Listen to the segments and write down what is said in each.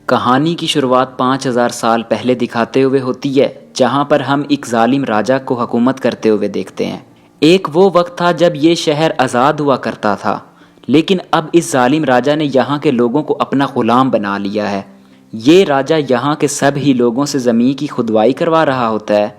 कहानी की शुरुआत 5000 साल पहले दिखाते हुए होती है, जहां पर हम एक जालिम राजा को हुकूमत करते हुए देखते हैं। एक वो वक्त था जब ये शहर आज़ाद हुआ करता था, लेकिन अब इस जालिम राजा ने यहाँ के लोगों को अपना ग़ुलाम बना लिया है। ये राजा यहाँ के सभी लोगों से ज़मीन की खुदवाई करवा रहा होता है।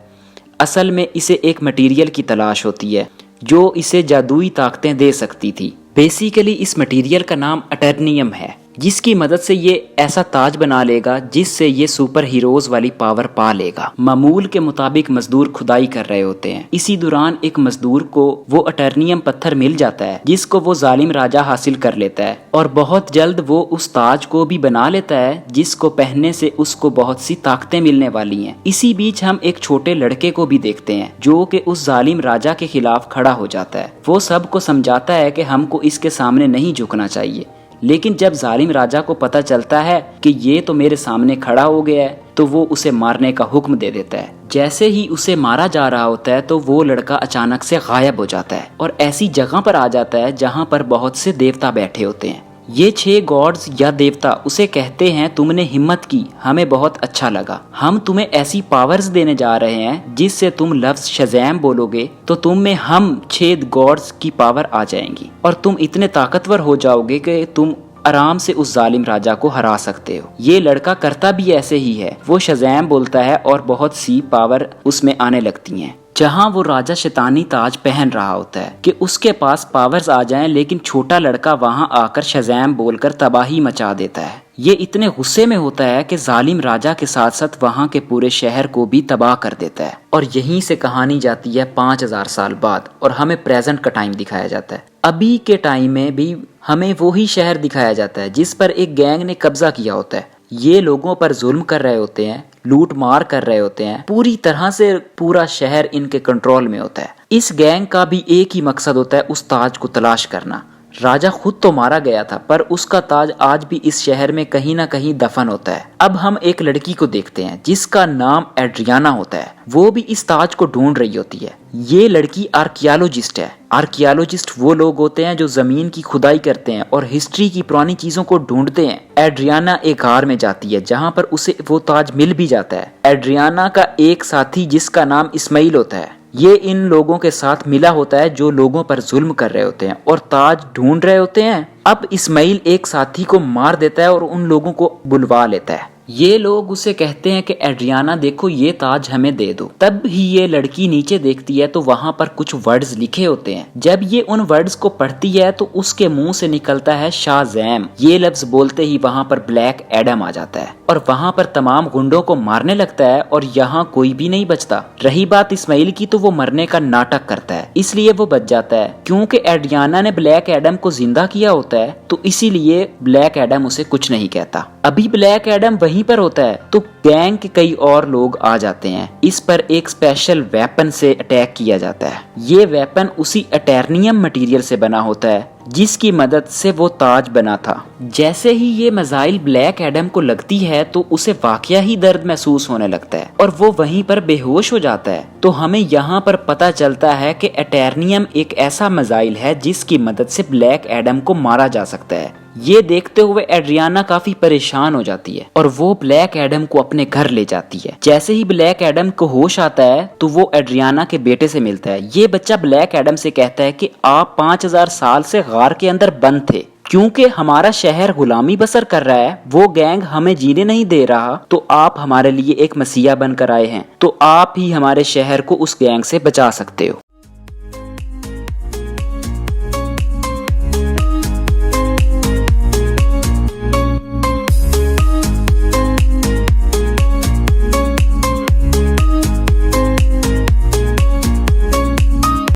असल में इसे एक मटीरियल की तलाश होती है जो इसे जादुई ताकतें दे सकती थी। बेसिकली इस मटीरियल का नाम अटर्नियम है, जिसकी मदद से ये ऐसा ताज बना लेगा जिससे ये सुपर हीरोज वाली पावर पा लेगा। मामूल के मुताबिक मजदूर खुदाई कर रहे होते हैं। इसी दौरान एक मजदूर को वो अटर्नियम पत्थर मिल जाता है, जिसको वो जालिम राजा हासिल कर लेता है और बहुत जल्द वो उस ताज को भी बना लेता है, जिसको पहनने से उसको बहुत सी ताकतें मिलने वाली हैं। इसी बीच हम एक छोटे लड़के को भी देखते हैं जो कि उस जालिम राजा के खिलाफ खड़ा हो जाता है। वो सबको समझाता है कि हमको इसके सामने नहीं झुकना चाहिए, लेकिन जब जालिम राजा को पता चलता है कि ये तो मेरे सामने खड़ा हो गया है, तो वो उसे मारने का हुक्म दे देता है। जैसे ही उसे मारा जा रहा होता है तो वो लड़का अचानक से गायब हो जाता है और ऐसी जगह पर आ जाता है जहाँ पर बहुत से देवता बैठे होते हैं। ये 6 गॉड्स या देवता उसे कहते हैं, तुमने हिम्मत की, हमें बहुत अच्छा लगा। हम तुम्हें ऐसी पावर्स देने जा रहे हैं जिससे तुम लफ्ज शज़ैम बोलोगे तो तुम में हम 6 गॉड्स की पावर आ जाएंगी और तुम इतने ताकतवर हो जाओगे कि तुम आराम से उस जालिम राजा को हरा सकते हो। ये लड़का करता भी ऐसे ही है। वो शज़ैम बोलता है और बहुत सी पावर उसमें आने लगती हैं। जहां वो राजा शैतानी ताज पहन रहा होता है कि उसके पास पावर्स आ जाएं, लेकिन छोटा लड़का वहां आकर शज़ैम बोलकर तबाही मचा देता है। ये इतने गुस्से में होता है कि जालिम राजा के साथ साथ वहां के पूरे शहर को भी तबाह कर देता है। और यहीं से कहानी जाती है 5000 साल बाद और हमें प्रेजेंट का टाइम दिखाया जाता है। अभी के टाइम में भी हमें वही शहर दिखाया जाता है जिस पर एक गैंग ने कब्जा किया होता है। ये लोगों पर जुल्म कर रहे होते हैं, लूट मार कर रहे होते हैं। पूरी तरह से पूरा शहर इनके कंट्रोल में होता है। इस गैंग का भी एक ही मकसद होता है, उस ताज को तलाश करना। राजा खुद तो मारा गया था, पर उसका ताज आज भी इस शहर में कहीं ना कहीं दफन होता है। अब हम एक लड़की को देखते हैं जिसका नाम एड्रियाना होता है। वो भी इस ताज को ढूंढ रही होती है। ये लड़की आर्कियोलॉजिस्ट है। आर्कियोलॉजिस्ट वो लोग होते हैं जो जमीन की खुदाई करते हैं और हिस्ट्री की पुरानी चीजों को ढूंढते हैं। एड्रियाना एक गार में जाती है जहाँ पर उसे वो ताज मिल भी जाता है। एड्रियाना का एक साथी जिसका नाम इस्माइल होता है, ये इन लोगों के साथ मिला होता है जो लोगों पर जुल्म कर रहे होते हैं और ताज ढूंढ रहे होते हैं। अब इस्माइल एक साथी को मार देता है और उन लोगों को बुलवा लेता है। ये लोग उसे कहते हैं कि एड्रियाना देखो, ये ताज हमें दे दो। तब ही ये लड़की नीचे देखती है तो वहां पर कुछ वर्ड्स लिखे होते हैं। जब ये उन वर्ड्स को पढ़ती है तो उसके मुंह से निकलता है शाज़ैम। ये लफ्ज बोलते ही वहां पर ब्लैक एडम आ जाता है और वहां पर तमाम गुंडों को मारने लगता है और यहाँ कोई भी नहीं बचता। रही बात इस्माइल की, तो वो मरने का नाटक करता है, इसलिए वो बच जाता है। क्योंकि एड्रियाना ने ब्लैक एडम को जिंदा किया होता है तो इसीलिए ब्लैक एडम उसे कुछ नहीं कहता। अभी ब्लैक एडम वहीं पर होता है तो गैंग के कई और लोग आ जाते हैं। इस पर एक स्पेशल वेपन से अटैक किया जाता है। ये वेपन उसी अटर्नियम मटेरियल से बना होता है जिसकी मदद से वो ताज बना था। जैसे ही ये मिसाइल ब्लैक एडम को लगती है तो उसे वाकया ही दर्द महसूस होने लगता है और वो वहीं पर बेहोश हो जाता है। तो हमें यहाँ पर पता चलता है कि अटर्नियम एक ऐसा मिसाइल है जिसकी मदद से ब्लैक एडम को मारा जा सकता है। ये देखते हुए एड्रियाना काफी परेशान हो जाती है और वो ब्लैक एडम को अपने घर ले जाती है। जैसे ही ब्लैक एडम को होश आता है तो वो एड्रियाना के बेटे से मिलता है। ये बच्चा ब्लैक एडम से कहता है कि आप 5000 साल से गार के अंदर बंद थे, क्योंकि हमारा शहर गुलामी बसर कर रहा है, वो गैंग हमें जीने नहीं दे रहा, तो आप हमारे लिए एक मसीहा बनकर आए हैं, तो आप ही हमारे शहर को उस गैंग से बचा सकते हो।